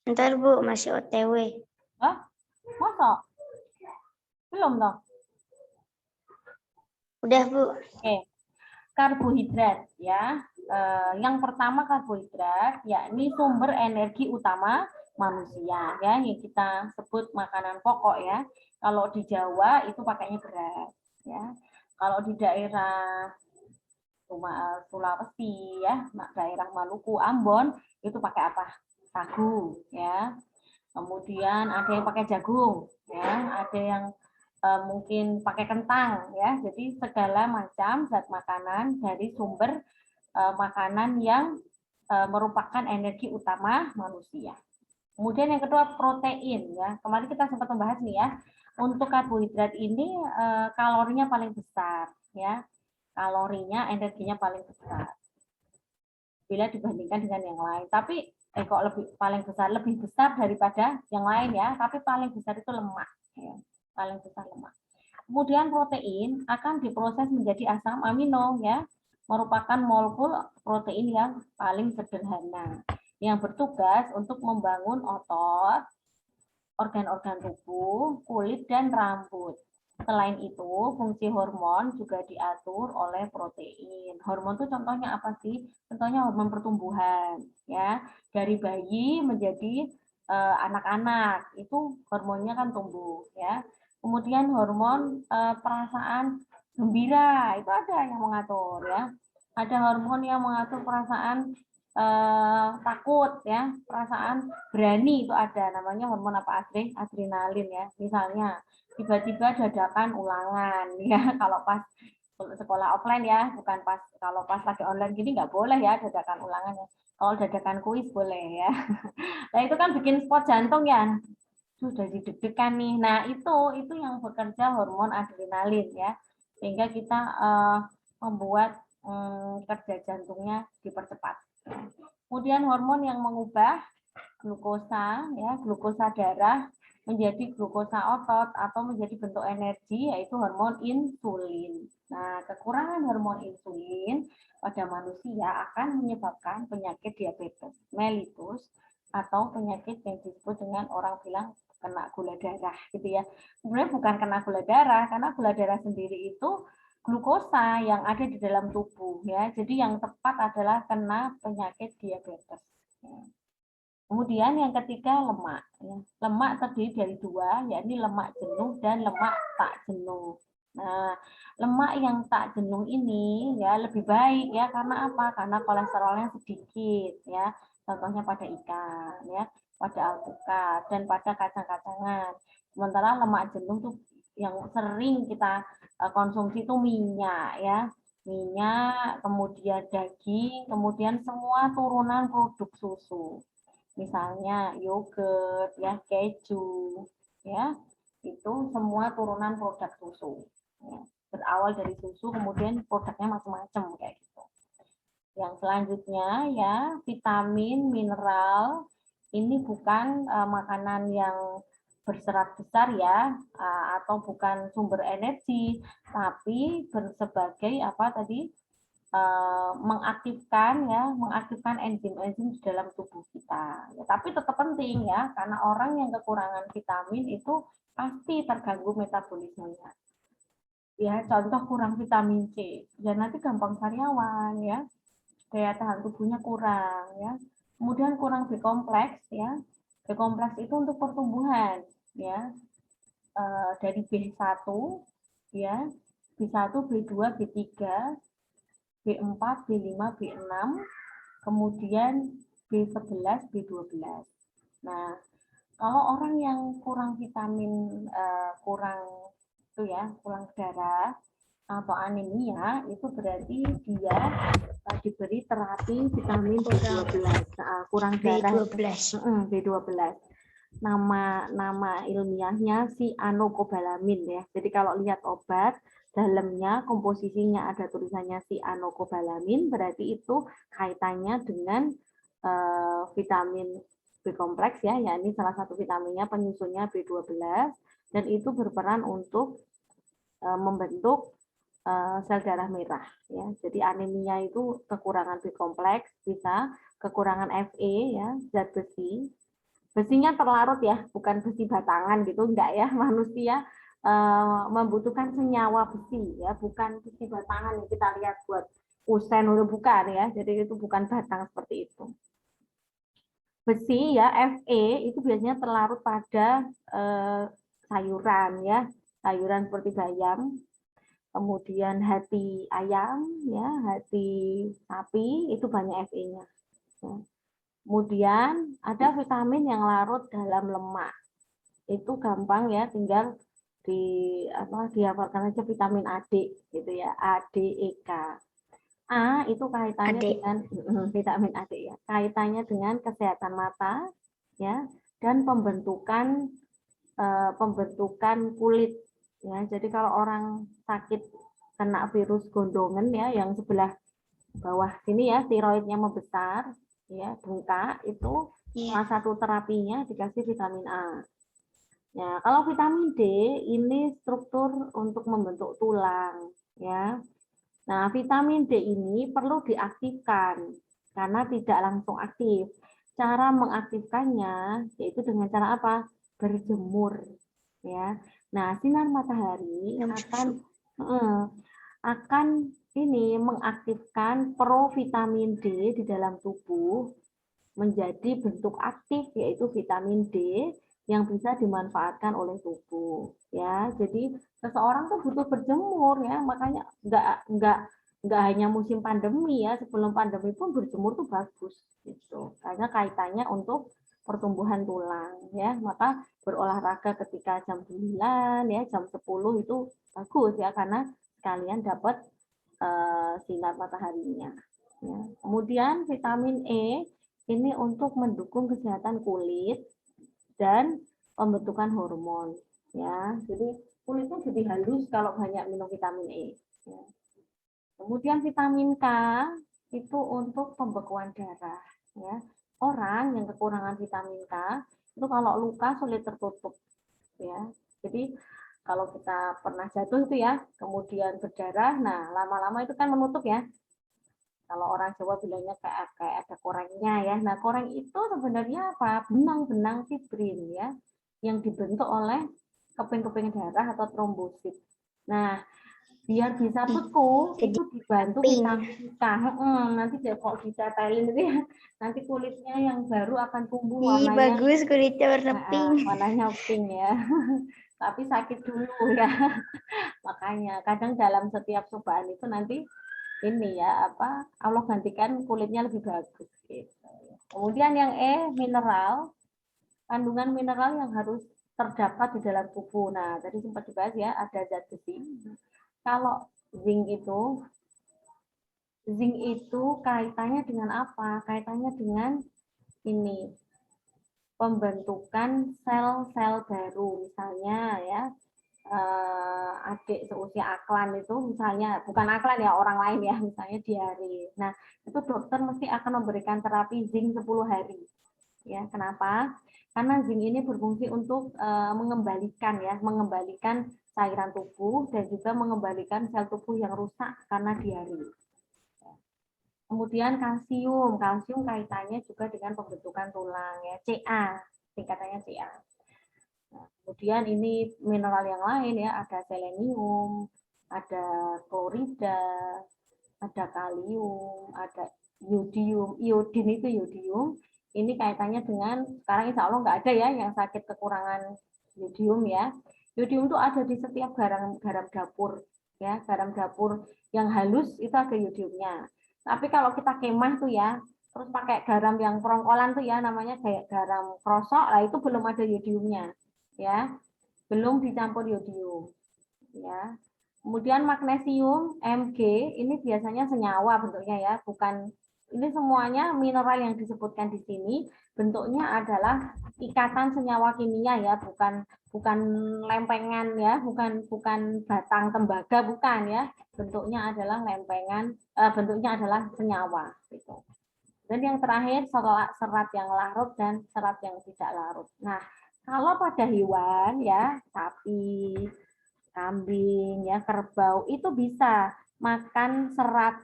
Ntar Bu, masih OTW. Hah? Masa? Belum dong? Udah Bu. Oke. Karbohidrat ya. Yang pertama karbohidrat, yakni sumber energi utama manusia ya, yang kita sebut makanan pokok ya. Kalau di Jawa itu pakainya beras ya. Kalau di daerah Sulawesi ya, daerah Maluku, Ambon itu pakai apa? Sagu ya. Kemudian ada yang pakai jagung ya, ada yang mungkin pakai kentang ya. Jadi segala macam zat makanan dari sumber makanan yang merupakan energi utama manusia. Kemudian yang kedua protein ya. Kemarin kita sempat membahas nih ya. Untuk karbohidrat ini kalorinya paling besar ya. Kalorinya, energinya paling besar bila dibandingkan dengan yang lain. Tapi kok lebih besar daripada yang lain ya. Tapi paling besar itu lemak ya. Paling besar lemak. Kemudian protein akan diproses menjadi asam amino ya, merupakan molekul protein yang paling sederhana yang bertugas untuk membangun otot, organ-organ tubuh, kulit dan rambut. Selain itu, fungsi hormon juga diatur oleh protein. Hormon itu contohnya apa sih? Contohnya hormon pertumbuhan ya. Dari bayi menjadi anak-anak itu hormonnya kan tumbuh ya. Kemudian hormon perasaan gembira itu ada yang mengatur ya. Ada hormon yang mengatur perasaan takut ya, perasaan berani itu ada, namanya hormon apa, adrenalin ya. Misalnya tiba-tiba dadakan ulangan ya, kalau pas sekolah offline ya, bukan pas, kalau pas lagi online gini nggak boleh ya dadakan ulangan ya. Kalau dadakan kuis boleh ya. Nah itu kan bikin spot jantung ya, sudah deg-degan nih. Nah itu yang bekerja hormon adrenalin ya, sehingga kita membuat kerja jantungnya dipercepat. Kemudian hormon yang mengubah glukosa ya, glukosa darah menjadi glukosa otot atau menjadi bentuk energi, yaitu hormon insulin. Nah, kekurangan hormon insulin pada manusia akan menyebabkan penyakit diabetes mellitus atau penyakit yang disebut dengan orang bilang kena gula darah gitu ya. Sebenarnya bukan kena gula darah, karena gula darah sendiri itu glukosa yang ada di dalam tubuh ya. Jadi yang tepat adalah kena penyakit diabetes. Kemudian yang ketiga lemak. Lemak terdiri dari dua, yakni lemak jenuh dan lemak tak jenuh. Nah, lemak yang tak jenuh ini ya lebih baik ya, karena apa? Karena kolesterolnya sedikit ya. Contohnya pada ikan ya, pada alpukat dan pada kacang-kacangan. Sementara lemak jenuh tuh yang sering kita konsumsi itu minyak ya. Minyak, kemudian daging, kemudian semua turunan produk susu. Misalnya yogurt ya, keju ya, itu semua turunan produk susu ya. Berawal dari susu kemudian produknya macam-macam kayak gitu. Yang selanjutnya ya, vitamin mineral ini bukan makanan yang berserat besar ya, atau bukan sumber energi, tapi sebagai apa tadi, mengaktifkan enzim-enzim di dalam tubuh kita. Ya, tapi tetap penting ya, karena orang yang kekurangan vitamin itu pasti terganggu metabolismenya. Ya, contoh kurang vitamin C, ya nanti gampang sariawan ya, daya tahan tubuhnya kurang ya. Kemudian kurang B kompleks ya. B kompleks itu untuk pertumbuhan ya. Dari B1 ya, B1, B2, B3, B4, B5, B6, kemudian B11, B12. Nah, kalau orang yang kurang vitamin, kurang itu ya, kurang darah atau anemia, itu berarti dia diberi terapi vitamin B12, kurang darah B12. B12. Nama ilmiahnya cyanocobalamin ya. Jadi kalau lihat obat dalamnya komposisinya ada tulisannya cyanocobalamin, berarti itu kaitannya dengan vitamin B kompleks ya, yakni salah satu vitaminnya penyusunnya B12, dan itu berperan untuk membentuk sel darah merah ya. Jadi anemia itu kekurangan B kompleks, bisa kekurangan Fe ya, zat besi, Besinya terlarut ya, bukan besi batangan gitu, enggak ya. Manusia membutuhkan senyawa besi ya, bukan besi batangan yang kita lihat buat kusen itu bukan ya. Jadi itu bukan batang seperti itu. Besi ya, Fe itu biasanya terlarut pada sayuran ya, sayuran seperti bayam, kemudian hati ayam ya, hati sapi itu banyak Fe-nya. Ya. Kemudian ada vitamin yang larut dalam lemak. Itu gampang ya, tinggal dihafalkan aja vitamin A, D gitu ya, A, D, E, K. A itu kaitannya Adik. dengan vitamin A, D ya, kaitannya dengan kesehatan mata ya, dan pembentukan kulit ya. Jadi kalau orang sakit kena virus gondongan ya, yang sebelah bawah sini ya, tiroidnya membesar ya, bengkak, itu salah satu terapinya dikasih vitamin A. Ya, kalau vitamin D ini struktur untuk membentuk tulang ya. Nah, vitamin D ini perlu diaktifkan karena tidak langsung aktif. Cara mengaktifkannya yaitu dengan cara apa? Berjemur ya. Nah, sinar matahari akan ini mengaktifkan provitamin D di dalam tubuh menjadi bentuk aktif yaitu vitamin D yang bisa dimanfaatkan oleh tubuh ya. Jadi seseorang tuh butuh berjemur ya, makanya nggak hanya musim pandemi ya, sebelum pandemi pun berjemur tuh bagus gitu, karena kaitannya untuk pertumbuhan tulang ya. Maka berolahraga ketika jam 9 ya, jam 10 itu bagus ya, karena kalian dapat sinar mataharinya ya. Kemudian vitamin E ini untuk mendukung kesehatan kulit dan pembentukan hormon ya. Jadi kulitnya jadi halus kalau banyak minum vitamin E ya. Kemudian vitamin K itu untuk pembekuan darah ya. Orang yang kekurangan vitamin K itu kalau luka sulit tertutup ya. Jadi kalau kita pernah jatuh itu ya, kemudian berdarah, nah lama-lama itu kan menutup ya. Kalau orang Jawa bilangnya kayak ada korengnya ya. Nah, koreng itu sebenarnya apa? Benang-benang fibrin ya, yang dibentuk oleh keping-keping darah atau trombosit. Nah, biar bisa beku Jadi itu dibantu pink. vitamin K. Nanti kok ditetelin itu ya, nanti kulitnya yang baru akan tumbuh Ih, warnanya bagus kulitnya warna pink. warnanya pink ya. Tapi sakit dulu ya. Makanya kadang dalam setiap cobaan itu nanti ini ya apa, Allah gantikan kulitnya lebih bagus gitu. Kemudian yang mineral, kandungan mineral yang harus terdapat di dalam tubuh. Nah, tadi sempat dibahas ya, ada zat besi. Kalau zinc itu kaitannya dengan apa? Kaitannya dengan ini pembentukan sel-sel baru, misalnya ya, adik seusia Aklan itu misalnya, bukan Aklan ya, orang lain ya, misalnya diare. Nah, itu dokter mesti akan memberikan terapi zinc 10 hari. Ya, kenapa? Karena zinc ini berfungsi untuk mengembalikan cairan tubuh dan juga mengembalikan sel tubuh yang rusak karena diare. Kemudian kalsium, kalsium kaitannya juga dengan pembentukan tulang ya, Ca, tingkatannya Ca. Nah, kemudian ini mineral yang lain ya, ada selenium, ada klorida, ada kalium, ada iodium, iodin itu iodium. Ini kaitannya dengan, sekarang insya Allah nggak ada ya yang sakit kekurangan iodium ya. Iodium itu ada di setiap garam dapur ya, garam dapur yang halus itu ada iodiumnya. Tapi kalau kita kemah tuh ya, terus pakai garam yang perongkolan tuh ya, namanya kayak garam krosok, lah itu belum ada iodiumnya ya, belum dicampur iodium ya. Kemudian magnesium Mg ini biasanya senyawa bentuknya ya, bukan, ini semuanya mineral yang disebutkan di sini bentuknya adalah ikatan senyawa kimia ya, bukan bukan lempengan ya, bukan batang tembaga, bukan ya, bentuknya adalah lempengan, bentuknya adalah senyawa gitu. Dan yang terakhir serat yang larut dan serat yang tidak larut. Nah, kalau pada hewan ya, sapi, kambing, ya kerbau itu bisa makan serat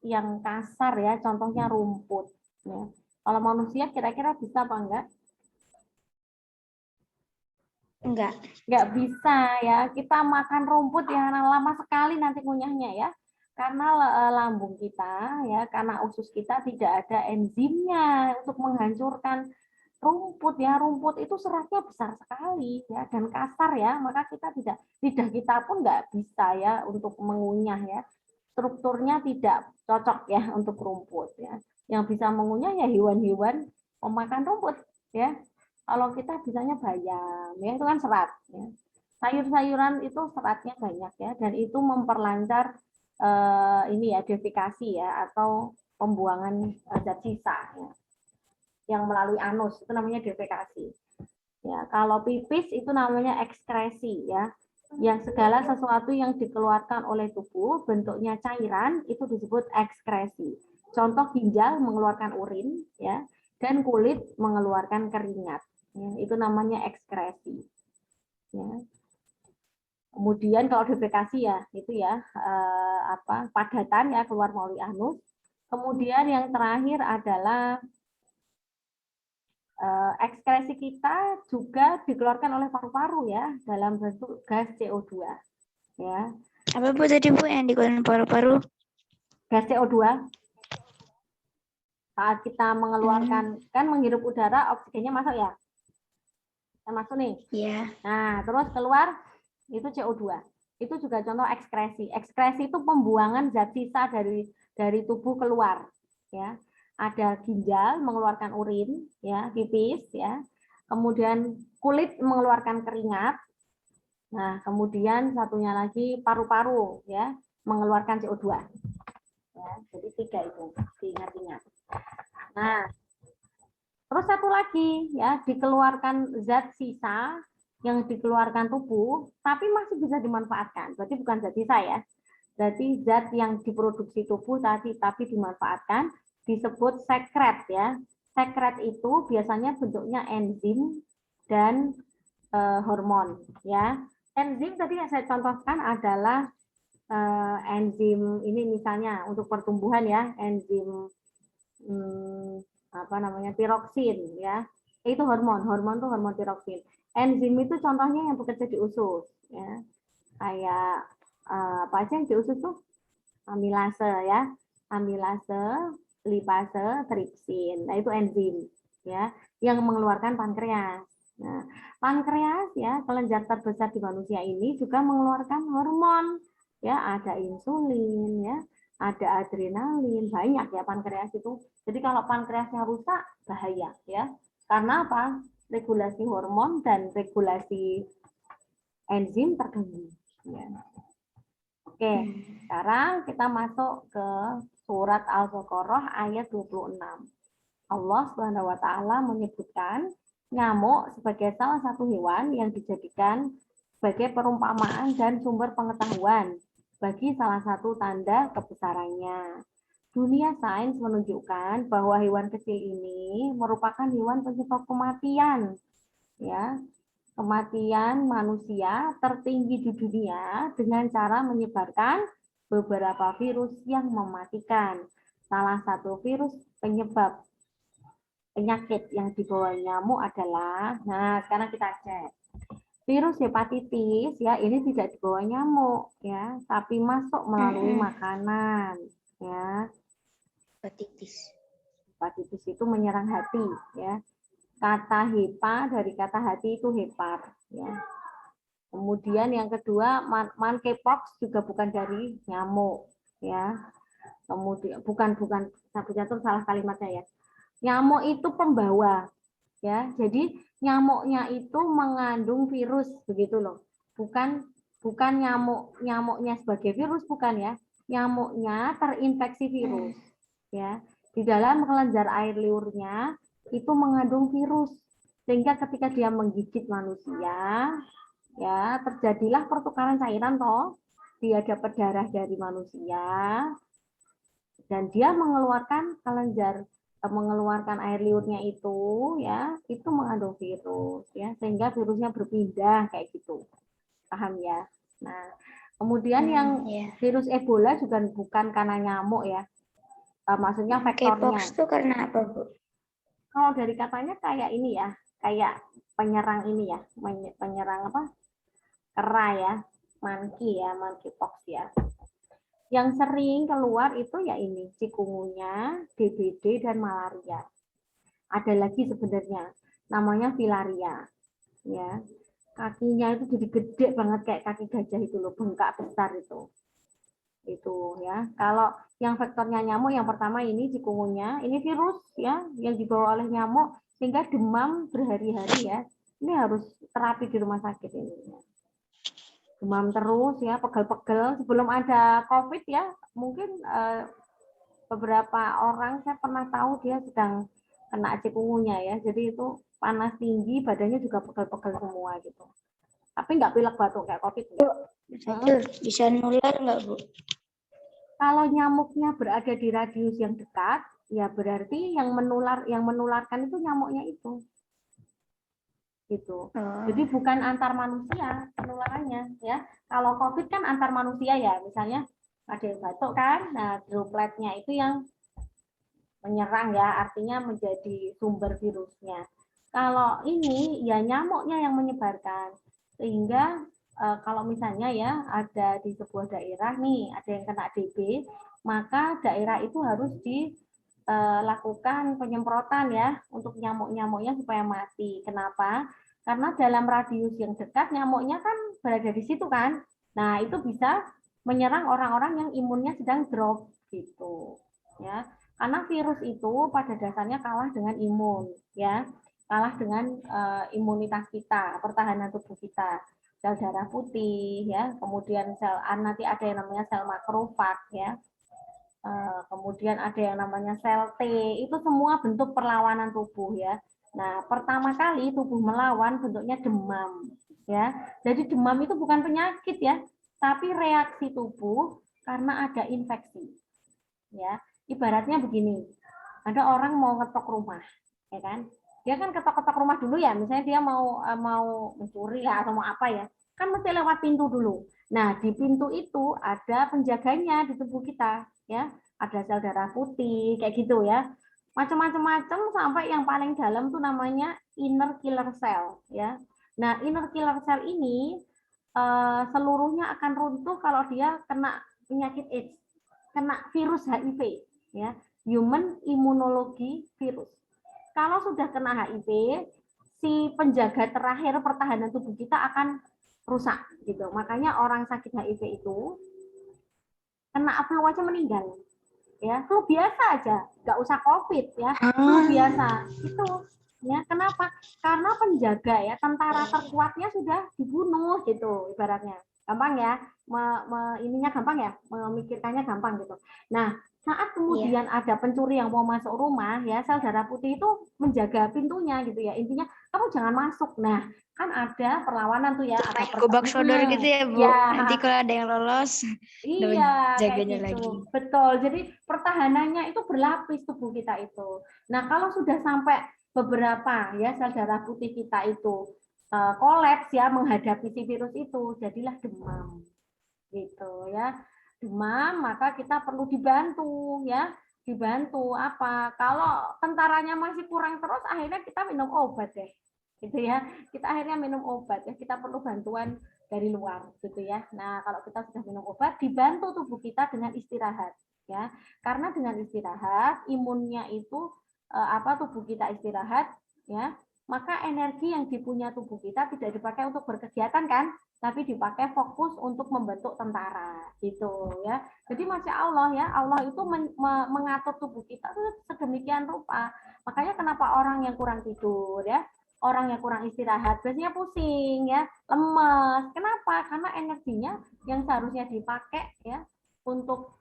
yang kasar ya, contohnya rumput. Ya. Kalau manusia kira-kira bisa apa enggak? Enggak. Nggak bisa ya, kita makan rumput yang lama sekali nanti ngunyahnya ya. Karena lambung kita ya, karena usus kita tidak ada enzimnya untuk menghancurkan rumput ya. Rumput itu seratnya besar sekali ya dan kasar ya, maka kita tidak, lidah kita pun nggak bisa ya untuk mengunyah ya. Strukturnya tidak cocok ya untuk rumput ya. Yang bisa mengunyah ya hewan-hewan pemakan rumput ya. Kalau kita bisanya bayam, ya itu kan serat. Ya. Sayur-sayuran itu seratnya banyak ya, dan itu memperlancar ini ya defekasi ya atau pembuangan zat sisa ya, yang melalui anus itu namanya defekasi. Ya, kalau pipis itu namanya ekskresi ya. Yang segala sesuatu yang dikeluarkan oleh tubuh bentuknya cairan itu disebut ekskresi. Contoh ginjal mengeluarkan urin ya, dan kulit mengeluarkan keringat. Ya, itu namanya ekskresi. Ya. Kemudian kalau defekasi ya itu ya padatan ya keluar melalui anus. Kemudian yang terakhir adalah ekskresi kita juga dikeluarkan oleh paru-paru ya dalam bentuk gas CO2 ya. Apa Bu tadi Bu yang dikeluarkan paru-paru? Gas CO2 saat kita mengeluarkan kan menghirup udara oksigennya masuk ya. Masuk nih. Iya. Nah, terus keluar itu CO2. Itu juga contoh ekskresi. Ekskresi itu pembuangan zat sisa dari tubuh keluar, ya. Ada ginjal mengeluarkan urin, ya, pipis, ya. Kemudian kulit mengeluarkan keringat. Nah, kemudian satunya lagi paru-paru, ya, mengeluarkan CO2. Ya, jadi 3 itu, diingat-ingat. Nah, terus satu lagi ya, dikeluarkan zat sisa yang dikeluarkan tubuh, tapi masih bisa dimanfaatkan. Berarti bukan zat sisa ya. Berarti zat yang diproduksi tubuh tadi tapi dimanfaatkan disebut sekret ya. Sekret itu biasanya bentuknya enzim dan hormon ya. Enzim tadi yang saya contohkan adalah enzim ini misalnya untuk pertumbuhan ya, enzim apa namanya tiroksin ya, itu hormon tuh hormon tiroksin. Enzim itu contohnya yang bekerja di usus ya, kayak apa aja yang di usus tuh, amilase ya, amilase, lipase, tripsin. Nah itu enzim ya yang mengeluarkan pankreas. Nah pankreas ya kelenjar terbesar di manusia ini juga mengeluarkan hormon ya, ada insulin ya, ada adrenalin, banyak ya pankreas itu. Jadi kalau pankreasnya rusak bahaya ya. Karena apa? Regulasi hormon dan regulasi enzim terganggu. Ya. Oke, sekarang kita masuk ke surat Al-Baqarah ayat 26. Allah Subhanahu wa taala menyebutkan nyamuk sebagai salah satu hewan yang dijadikan sebagai perumpamaan dan sumber pengetahuan bagi salah satu tanda kebesarannya. Dunia sains menunjukkan bahwa hewan kecil ini merupakan hewan penyebab kematian, ya. Kematian manusia tertinggi di dunia dengan cara menyebarkan beberapa virus yang mematikan. Salah satu virus penyebab penyakit yang dibawa nyamuk adalah, nah sekarang kita cek. Virus hepatitis ya ini tidak dibawa nyamuk ya, tapi masuk melalui makanan ya. Hepatitis. Hepatitis itu menyerang hati ya. Kata hepa dari kata hati itu hepar ya. Kemudian yang kedua monkeypox juga bukan dari nyamuk ya. Kemudian bukan sabu jantung, salah kalimatnya ya. Nyamuk itu pembawa ya. Jadi nyamuknya itu mengandung virus begitu loh. Bukan nyamuknya sebagai virus bukan ya. Nyamuknya terinfeksi virus ya. Di dalam kelenjar air liurnya itu mengandung virus sehingga ketika dia menggigit manusia ya terjadilah pertukaran cairan toh, dia dapat darah dari manusia dan dia mengeluarkan air liurnya itu ya itu mengandung virus ya sehingga virusnya berpindah kayak gitu, paham ya. Nah kemudian yang virus Ebola juga bukan karena nyamuk ya, maksudnya faktornya. Monkeypox itu karena apa Bu? Kalau dari katanya kayak ini ya, kayak penyerang ini ya, penyerang apa? Kera ya, monkeypox ya. Yang sering keluar itu ya ini, cikungunya, DBD dan malaria. Ada lagi sebenarnya namanya filaria ya. Kakinya itu jadi gede banget kayak kaki gajah itu loh, bengkak besar itu ya. Kalau yang vektornya nyamuk yang pertama ini cikungunya, ini virus ya yang dibawa oleh nyamuk sehingga demam berhari-hari ya. Ini harus terapi di rumah sakit ini ya. Demam terus ya, pegel-pegel sebelum ada COVID ya. Mungkin beberapa orang saya pernah tahu dia sedang kena cikungunya ya. Jadi itu panas tinggi, badannya juga pegel-pegel semua gitu. Tapi nggak pilek batuk kayak COVID. Bisa nular nggak, Bu? Kalau nyamuknya berada di radius yang dekat, ya berarti yang menularkan itu nyamuknya itu. Gitu. Jadi bukan antar manusia penularannya ya. Kalau COVID kan antar manusia ya, misalnya ada yang batuk kan, nah dropletnya itu yang menyerang ya, artinya menjadi sumber virusnya. Kalau ini ya nyamuknya yang menyebarkan. Sehingga kalau misalnya ya ada di sebuah daerah nih, ada yang kena DB, maka daerah itu harus dilakukan penyemprotan ya untuk nyamuk-nyamuknya supaya mati. Kenapa? Karena dalam radius yang dekat nyamuknya kan berada di situ kan. Nah, itu bisa menyerang orang-orang yang imunnya sedang drop gitu. Ya. Karena virus itu pada dasarnya kalah dengan imun ya. Kalah dengan imunitas kita, pertahanan tubuh kita. Sel darah putih ya, kemudian sel nanti ada yang namanya sel makrofag ya. Kemudian ada yang namanya sel T, itu semua bentuk perlawanan tubuh ya. Nah, pertama kali tubuh melawan bentuknya demam, ya. Jadi demam itu bukan penyakit ya, tapi reaksi tubuh karena ada infeksi, ya. Ibaratnya begini, ada orang mau ngetok rumah, ya kan? Dia kan ketok-ketok rumah dulu ya, misalnya dia mau mencuri ya atau mau apa ya, kan mesti lewat pintu dulu. Nah, di pintu itu ada penjaganya di tubuh kita, ya. Ada sel darah putih, kayak gitu ya macam-macam sampai yang paling dalam tuh namanya inner killer cell ya. Nah, inner killer cell ini seluruhnya akan runtuh kalau dia kena penyakit AIDS, kena virus HIV ya, human immunology virus. Kalau sudah kena HIV, si penjaga terakhir pertahanan tubuh kita akan rusak gitu. Makanya orang sakit HIV itu kena flu aja meninggal ya, flu biasa aja, nggak usah COVID ya, flu biasa itu ya. Kenapa? Karena penjaga ya, tentara terkuatnya sudah dibunuh gitu ibaratnya. Gampang ya, ininya gampang ya, memikirkannya gampang gitu. Nah, saat kemudian ada pencuri yang mau masuk rumah ya, sel darah putih itu menjaga pintunya gitu ya. Intinya kamu jangan masuk. Nah, kan ada perlawanan tuh ya, ada Gobak sodor gitu ya, Bu. ya, Nanti kalau ada yang lolos, iya, kayak jaganya gitu. lagi. Betul. Jadi pertahanannya itu berlapis tubuh kita itu. Nah, kalau sudah sampai beberapa ya sel darah putih kita itu kolaps ya menghadapi si virus itu, jadilah demam. Gitu ya. Demam, maka kita perlu dibantu ya. Dibantu apa? Kalau tentaranya masih kurang terus, akhirnya kita minum obat deh. Gitu ya. Kita akhirnya minum obat ya. Kita perlu bantuan dari luar gitu ya. Nah, kalau kita sudah minum obat, dibantu tubuh kita dengan istirahat ya. Karena dengan istirahat, imunnya itu tubuh kita istirahat ya, maka energi yang dipunya tubuh kita tidak dipakai untuk berkegiatan kan, tapi dipakai fokus untuk membentuk tentara gitu ya. Jadi masya Allah ya, Allah itu mengatur tubuh kita sedemikian rupa. Makanya kenapa orang yang kurang tidur ya, orang yang kurang istirahat biasanya pusing ya, lemes. Kenapa? Karena energinya yang seharusnya dipakai ya untuk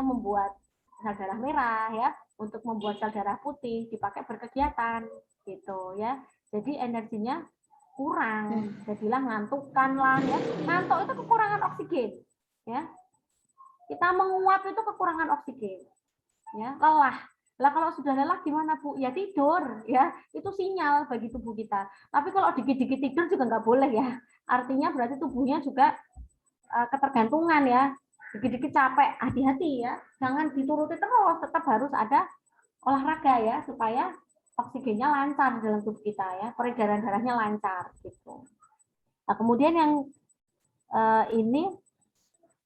membuat sel darah merah ya, untuk membuat sel darah putih dipakai berkegiatan gitu ya. Jadi energinya kurang, jadilah ngantukan lah ya. Ngantuk itu kekurangan oksigen ya. Kita menguap itu kekurangan oksigen ya, lelah. Lah kalau sudah lelah gimana Bu? Ya tidur ya, itu sinyal bagi tubuh kita. Tapi kalau dikit-dikit tidur juga nggak boleh ya. Artinya berarti tubuhnya juga ketergantungan ya. Dikit-dikit capek, hati-hati ya. Jangan dituruti terus, tetap harus ada olahraga ya supaya oksigennya lancar di dalam tubuh kita ya, peredaran darahnya lancar gitu. Nah, kemudian yang ini,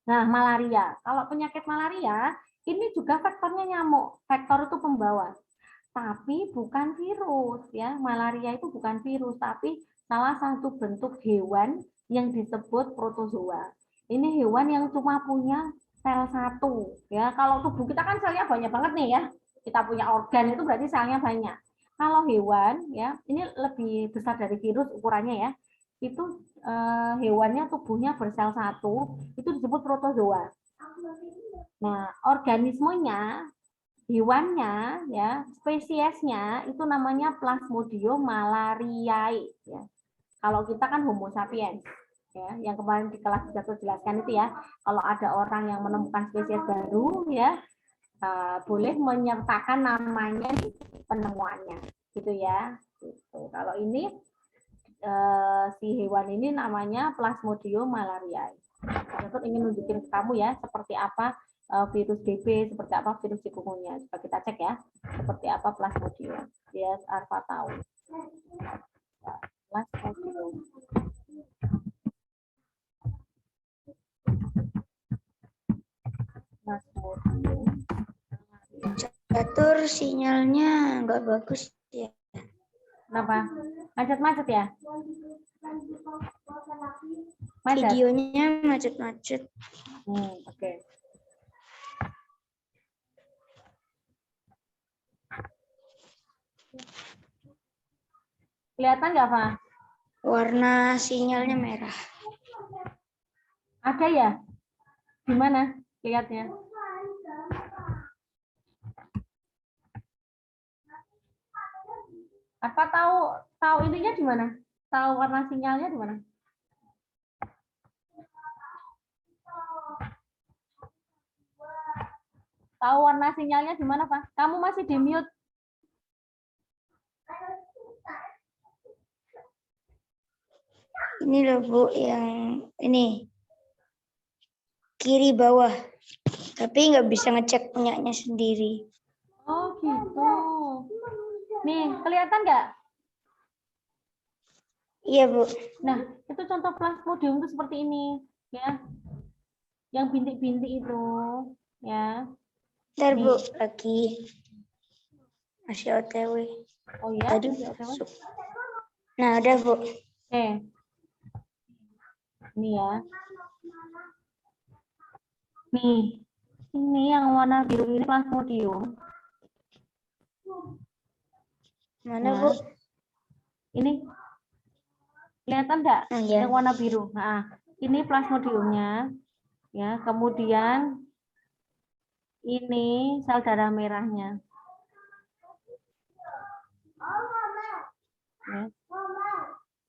nah malaria. Kalau penyakit malaria ini juga faktornya nyamuk, faktor itu pembawa. Tapi bukan virus ya, malaria itu bukan virus, tapi salah satu bentuk hewan yang disebut protozoa. Ini hewan yang cuma punya sel satu ya. Kalau tubuh kita kan selnya banyak banget nih ya. Kita punya organ itu berarti selnya banyak. Kalau hewan ya, ini lebih besar dari virus ukurannya ya. Itu hewannya tubuhnya bersel satu, itu disebut protozoa. Nah, organismenya, hewannya ya, spesiesnya itu namanya Plasmodium malariae ya. Kalau kita kan Homo sapiens ya, yang kemarin di kelas sudah jelaskan itu ya. Kalau ada orang yang menemukan spesies baru ya, boleh menyertakan namanya di penemuannya gitu ya. Gitu. Kalau ini si hewan ini namanya Plasmodium malariae. Saya ingin nunjukin ke kamu ya seperti apa virus DB, seperti apa virus chikungunya. Coba kita cek ya, seperti apa Plasmodium. Yes, Arfa tahu. Plasmodium. Plasmodium. Catur sinyalnya nggak bagus ya. Kenapa? Macet-macet ya? Macet? Videonya macet-macet. Oke. Kelihatan nggak, Pak? Warna sinyalnya merah. Ada ya? Gimana lihatnya? Apa tahu ininya di mana? Tahu warna sinyalnya di mana? Tahu warna sinyalnya di mana, Pak? Kamu masih di mute. Ini loh Bu, yang ini kiri bawah. Tapi nggak bisa ngecek punyanya sendiri. Oh gitu. Nih, kelihatan nggak? Iya Bu. Nah, itu contoh Plasmodium itu seperti ini, ya. Yang bintik-bintik itu, ya. Ntar Nih. Bu, lagi masih OTW. Oh ya? Tadi Masih OTW? Nah, ada Bu. Ini ya. Nih, ini yang warna biru ini Plasmodium. Mana Nah, Bu? ini kelihatan nggak? Iya. Yang warna biru. Nah, ini Plasmodiumnya, ya. Kemudian ini sel darah merahnya. Ya.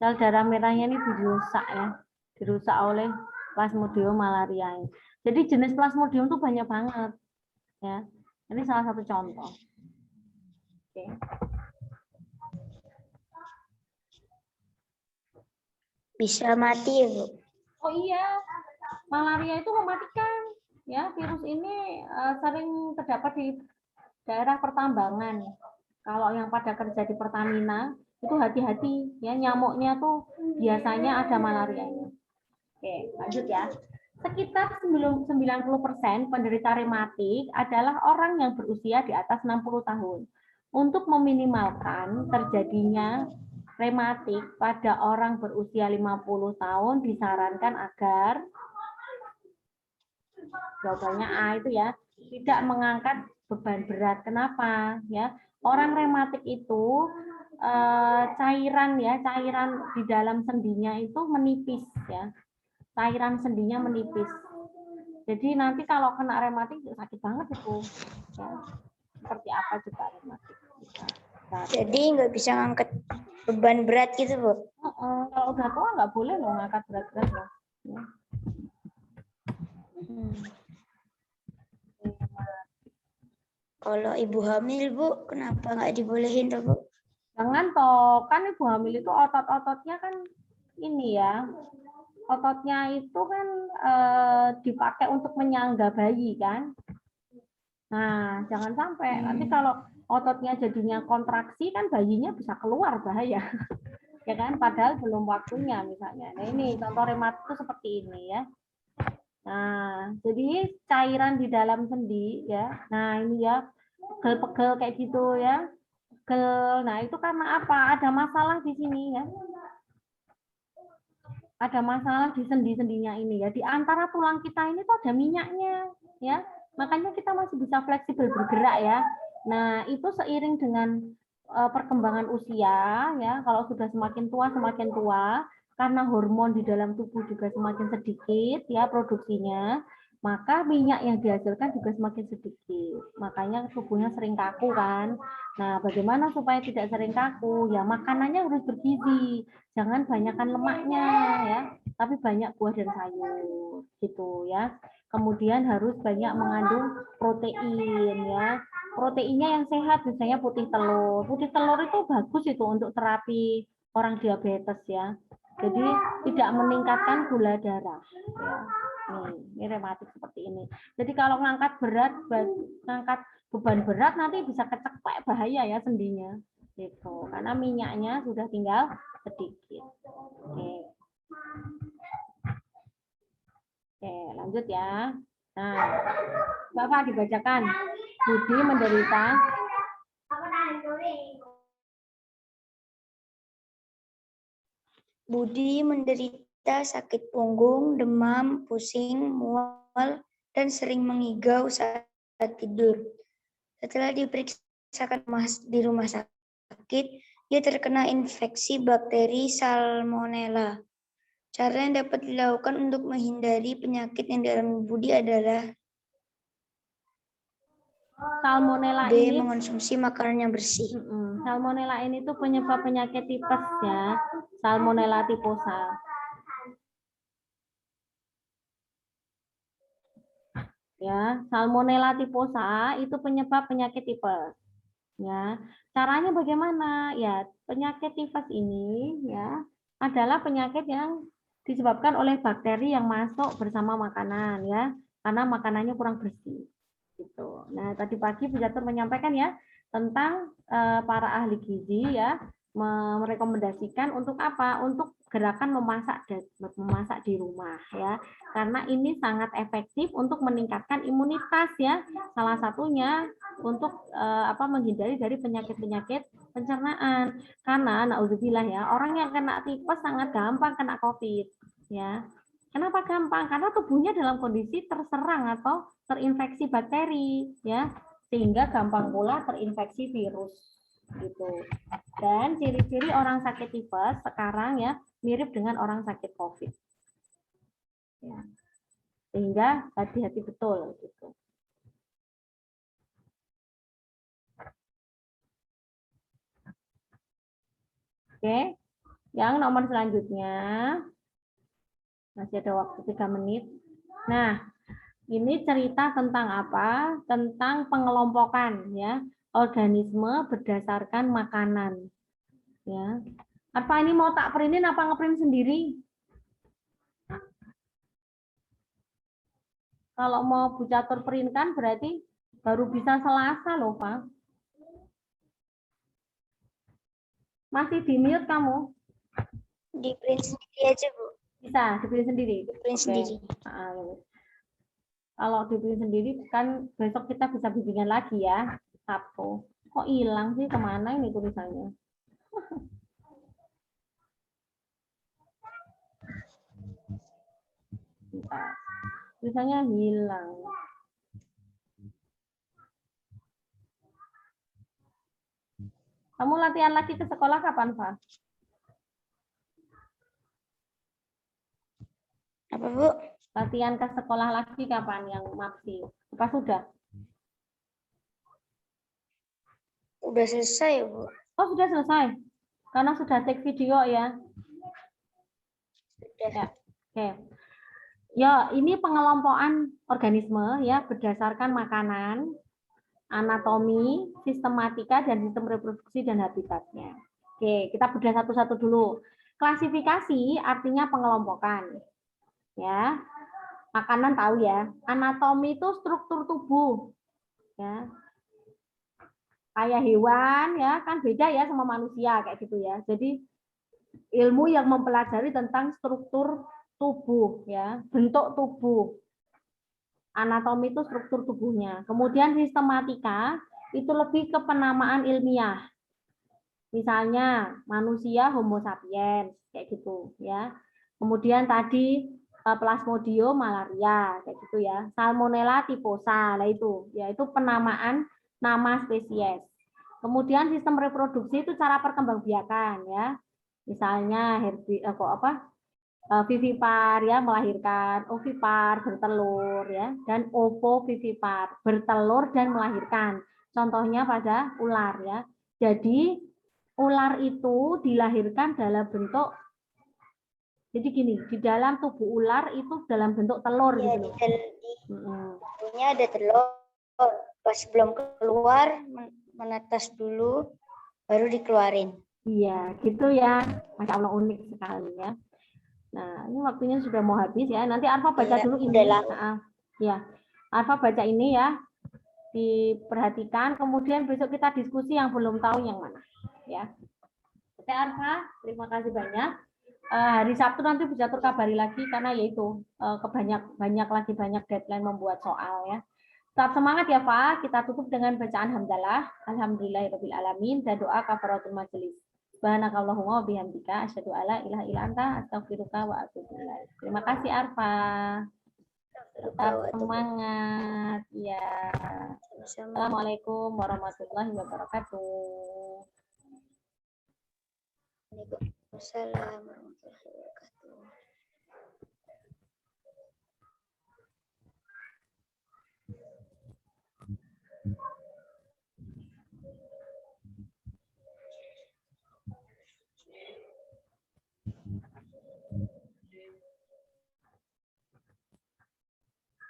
Sel darah merahnya ini dirusak ya, dirusak oleh Plasmodium malariae. Jadi jenis Plasmodium itu banyak banget, ya. Ini salah satu contoh. Oke. Bisa mati ya Bu? Oh iya, malaria itu mematikan. Ya, virus ini sering terdapat di daerah pertambangan. Kalau yang pada kerja di Pertamina itu hati-hati ya, nyamuknya tuh biasanya ada malarianya. Oke, lanjut ya. Sekitar 90% penderita rematik adalah orang yang berusia di atas 60 tahun. Untuk meminimalkan terjadinya rematik pada orang berusia 50 tahun disarankan agar jawabannya A itu ya, tidak mengangkat beban berat. Kenapa? Ya, orang rematik itu cairan di dalam sendinya itu menipis ya. Cairan sendinya menipis. Jadi nanti kalau kena rematik sakit banget itu. Ya. Seperti apa juga rematik. Jadi nggak bisa ngangkat beban berat gitu Bu? Kalau udah tua nggak boleh loh ngangkat berat-berat loh. Ya. Kalau ibu hamil Bu, kenapa nggak dibolehin tuh Bu? Jangan toh, kan ibu hamil itu otot-ototnya kan ini ya, ototnya itu kan dipakai untuk menyangga bayi kan. Nah, jangan sampai nanti kalau ototnya jadinya kontraksi kan bayinya bisa keluar, bahaya. Ya kan, padahal belum waktunya misalnya. Nah, ini contoh rematik itu seperti ini ya. Nah, jadi cairan di dalam sendi ya. Nah, ini ya pegel-pegel kayak gitu ya. Pegel. Nah, itu karena apa? Ada masalah di sini ya. Ada masalah di sendi-sendinya ini ya. Di antara tulang kita ini tuh ada minyaknya ya. Makanya kita masih bisa fleksibel bergerak ya. Nah, itu seiring dengan perkembangan usia ya. Kalau sudah semakin tua karena hormon di dalam tubuh juga semakin sedikit ya produksinya, maka minyak yang dihasilkan juga semakin sedikit. Makanya tubuhnya sering kaku kan. Nah, bagaimana supaya tidak sering kaku? Ya makanannya harus bergizi. Jangan banyakkan lemaknya ya, tapi banyak buah dan sayur gitu ya. Kemudian harus banyak mengandung protein ya. Proteinnya yang sehat misalnya putih telur. Putih telur itu bagus itu untuk terapi orang diabetes ya. Jadi tidak meningkatkan gula darah. Ya. Ini rematik seperti ini. Jadi kalau ngangkat ngangkat beban berat nanti bisa kecekek, bahaya ya sendinya. Gitu. Karena minyaknya sudah tinggal sedikit. Oke. Oke, lanjut ya. Nah, Bapak dibacakan. Budi menderita Budi menderita sakit punggung, demam, pusing, mual, dan sering mengigau saat tidur. Setelah diperiksakan di rumah sakit, dia terkena infeksi bakteri Salmonella. Cara yang dapat dilakukan untuk menghindari penyakit yang dialami Budi adalah Salmonella B. ini Mengonsumsi makanan yang bersih. Salmonella ini tuh penyebab penyakit tipes ya. Salmonella typhosa. Ya, Salmonella typhosa itu penyebab penyakit tipes. Ya, caranya bagaimana? Ya, penyakit tipes ini ya adalah penyakit yang disebabkan oleh bakteri yang masuk bersama makanan ya, karena makanannya kurang bersih. Gitu. Nah, tadi pagi Bu Catur menyampaikan ya tentang para ahli gizi ya merekomendasikan untuk apa? Untuk gerakan memasak di rumah ya. Karena ini sangat efektif untuk meningkatkan imunitas ya. Salah satunya untuk menghindari dari penyakit-penyakit pencernaan. Karena naudzubillah ya, orang yang kena tipes sangat gampang kena COVID ya. Kenapa gampang? Karena tubuhnya dalam kondisi terserang atau terinfeksi bakteri ya, sehingga gampang pula terinfeksi virus gitu. Dan ciri-ciri orang sakit tipes sekarang ya mirip dengan orang sakit COVID. Ya. Sehingga hati-hati betul gitu. Oke, yang nomor selanjutnya masih ada waktu 3 menit. Nah, ini cerita tentang apa? Tentang pengelompokan ya organisme berdasarkan makanan. Ya. Apa ini mau tak printin apa ngeprint sendiri? Kalau mau Bu Catur printkan berarti baru bisa Selasa loh, Pak. Masih di mute kamu? Di print sendiri aja, Bu. Bisa, di print sendiri. Di print sendiri. Kalau di print sendiri kan besok kita bisa bimbingan lagi ya, Sabtu. Kok hilang sih, kemana ini tulisannya? Tulisannya hilang. Kamu latihan lagi ke sekolah kapan, Pak? Apa, Bu? Latihan ke sekolah lagi kapan yang MAPSI? Apa sudah? Udah selesai, Bu. Oh, sudah selesai. Karena sudah take video ya. Sudah. Ya. Oke. Ya, ini pengelompokan organisme ya berdasarkan makanan, anatomi, sistematika, dan sistem reproduksi dan habitatnya. Oke, kita bedah satu-satu dulu. Klasifikasi artinya pengelompokan. Ya. Makanan tahu ya. Anatomi itu struktur tubuh. Ya. kayak hewan ya kan beda ya sama manusia kayak gitu ya. Jadi ilmu yang mempelajari tentang struktur tubuh ya, bentuk tubuh. Anatomi itu struktur tubuhnya. Kemudian sistematika itu lebih ke penamaan ilmiah. Misalnya manusia Homo sapiens kayak gitu ya. Kemudian tadi Plasmodium malaria kayak gitu ya. Salmonella typhosa, nah itu ya itu penamaan nama spesies. Kemudian sistem reproduksi itu cara perkembangbiakan ya. Misalnya vivipar ya melahirkan, ovipar bertelur ya, dan ovovivipar bertelur dan melahirkan. Contohnya pada ular ya. Jadi ular itu dilahirkan dalam bentuk, jadi gini, di dalam tubuh ular itu dalam bentuk telur Ya, gitu. di tubuhnya ada telur. Pas belum keluar, menetas dulu, baru dikeluarin. Iya, gitu ya. Masya Allah unik sekali ya. Nah, ini waktunya sudah mau habis ya. Nanti Arfa baca dulu ini. Ya, Arfa baca ini ya. Diperhatikan. Kemudian besok kita diskusi yang belum tahu yang mana. Ya. Oke Arfa, terima kasih banyak. Hari Sabtu nanti bisa terkabari lagi karena yaitu banyak deadline membuat soal ya. Tetap semangat ya Pak. Kita tutup dengan bacaan hamdalah. Alhamdulillahirabbil alamin dan doa kafaratul majelis. Subhanakallahumma wa bihamdika asyhadu alla ilaha illa anta astaghfiruka wa atubu ilaik. Terima kasih Arfa. Tetap semangat. Ya. Assalamualaikum warahmatullahi wabarakatuh. Waalaikumsalam warahmatullahi wabarakatuh.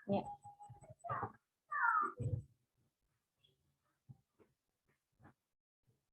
Ya.